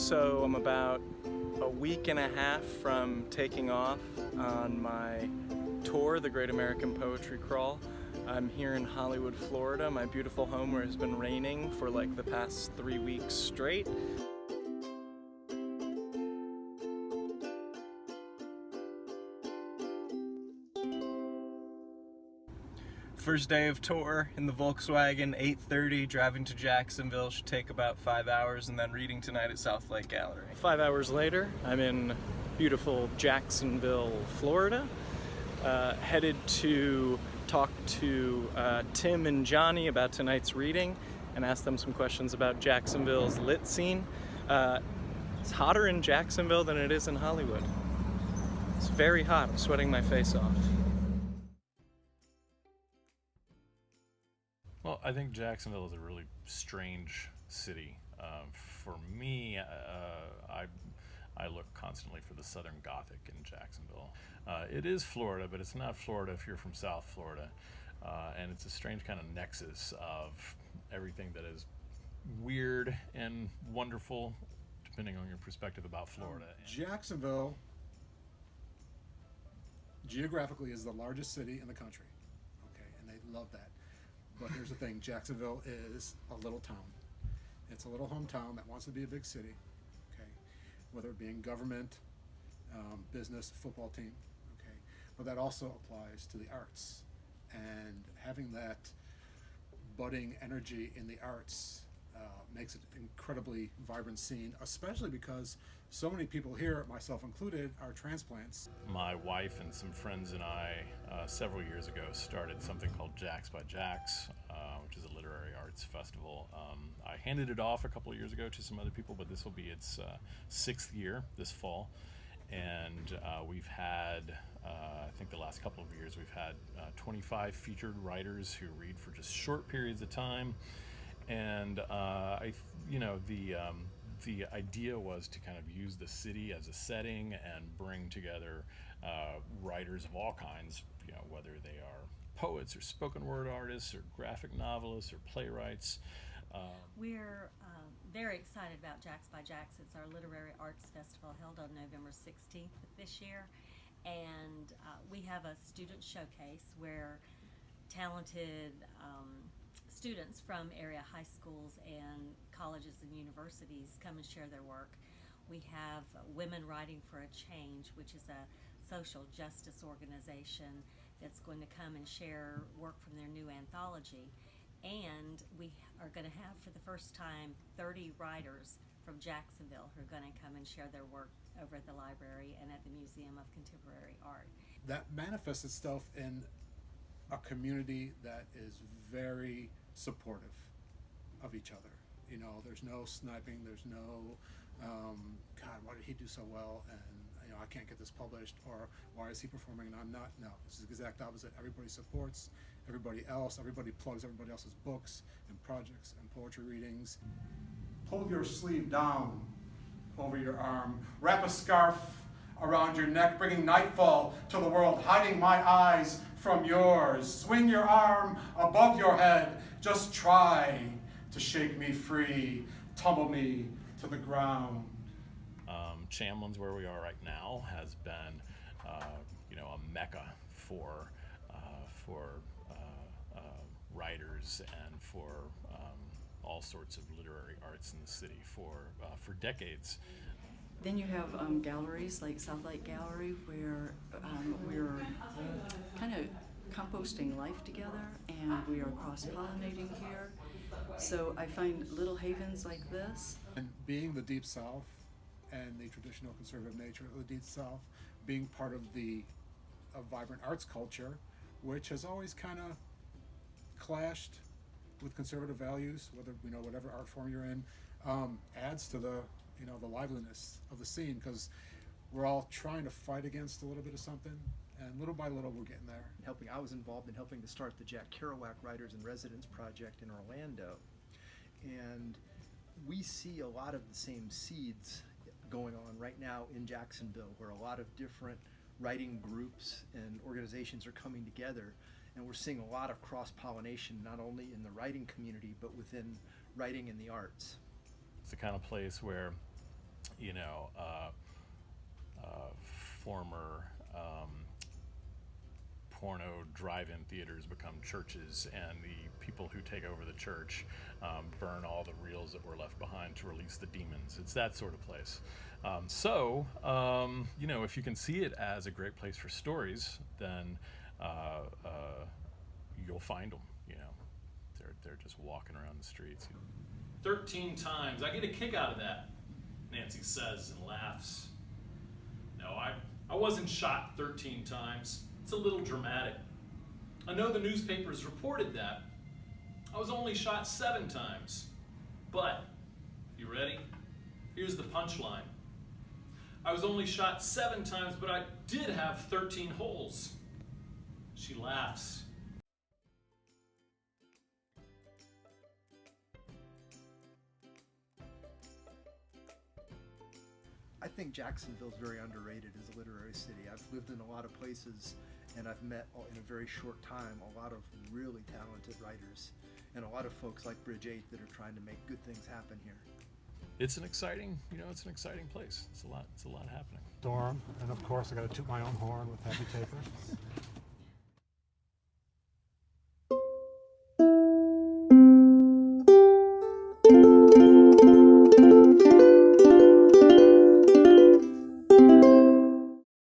So I'm about a week and a half from taking off on my tour, the Great American Poetry Crawl. I'm here in Hollywood, Florida, my beautiful home where it's been raining for like the past 3 weeks straight. First day of tour in the Volkswagen, 8:30, driving to Jacksonville, should take about 5 hours, and then reading tonight at South Lake Gallery. 5 hours later, I'm in beautiful Jacksonville, Florida, headed to talk to Tim and Johnny about tonight's reading and ask them some questions about Jacksonville's lit scene. It's hotter in Jacksonville than it is in Hollywood. It's very hot, I'm sweating my face off. Well, I think Jacksonville is a really strange city. For me, I look constantly for the Southern Gothic in Jacksonville. It is Florida, but it's not Florida if you're from South Florida. And it's a strange kind of nexus of everything that is weird and wonderful, depending on your perspective about Florida. Jacksonville, geographically, is the largest city in the country. Okay, and they love that. But here's the thing, Jacksonville is a little town. It's a little hometown that wants to be a big city, okay? Whether it be in government, business, football team, okay? But that also applies to the arts. And having that budding energy in the arts makes it an incredibly vibrant scene, especially because so many people here, myself included, are transplants. My wife and some friends and I, several years ago, started something called Jacks by Jacks, which is a literary arts festival. I handed it off a couple of years ago to some other people, but this will be its 6th year this fall. And we've had, I think the last couple of years, we've had 25 featured writers who read for just short periods of time. And the idea was to kind of use the city as a setting and bring together writers of all kinds, whether they are poets or spoken word artists or graphic novelists or playwrights. We're very excited about Jacks by Jacks. It's our literary arts festival held on November 16th this year. And we have a student showcase where talented students from area high schools and colleges and universities come and share their work. We have Women Writing for a Change, which is a social justice organization that's going to come and share work from their new anthology. And we are going to have, for the first time, 30 writers from Jacksonville who are going to come and share their work over at the library and at the Museum of Contemporary Art. That manifests itself in a community that is very supportive of each other. There's no sniping, there's no, God, why did he do so well? And, I can't get this published, or why is he performing and I'm not? No, this is the exact opposite. Everybody supports everybody else, everybody plugs everybody else's books and projects and poetry readings. Pull your sleeve down over your arm, wrap a scarf around your neck, bringing nightfall to the world, hiding my eyes from yours. Swing your arm above your head, just try to shake me free, tumble me to the ground. Chamlin's, where we are right now, has been, a mecca for writers and for all sorts of literary arts in the city for decades. Then you have galleries like South Lake Gallery, where we're kind of composting life together, and we are cross-pollinating here. So I find little havens like this. And being the Deep South and the traditional conservative nature of the Deep South, being part of the vibrant arts culture, which has always kind of clashed with conservative values, whatever art form you're in, adds to the liveliness of the scene, because we're all trying to fight against a little bit of something, and little by little we're getting there. I was involved in helping to start the Jack Kerouac Writers in Residence project in Orlando, and we see a lot of the same seeds going on right now in Jacksonville, where a lot of different writing groups and organizations are coming together, and we're seeing a lot of cross-pollination, not only in the writing community but within writing and the arts. It's the kind of place where you know, former porno drive-in theaters become churches, and the people who take over the church burn all the reels that were left behind to release the demons. It's that sort of place. You know, if you can see it as a great place for stories, then you'll find them. You know, they're just walking around the streets. 13 times. I get a kick out of that, Nancy says and laughs. No, I wasn't shot 13 times. It's a little dramatic. I know the newspapers reported that. I was only shot 7 times. But, you ready? Here's the punchline. I was only shot 7 times, but I did have 13 holes. She laughs. I think Jacksonville's very underrated as a literary city. I've lived in a lot of places, and I've met in a very short time a lot of really talented writers and a lot of folks like Bridge 8 that are trying to make good things happen here. It's an exciting, you know, it's an exciting place. It's a lot happening. Durham, and of course I got to toot my own horn with Happy Taper.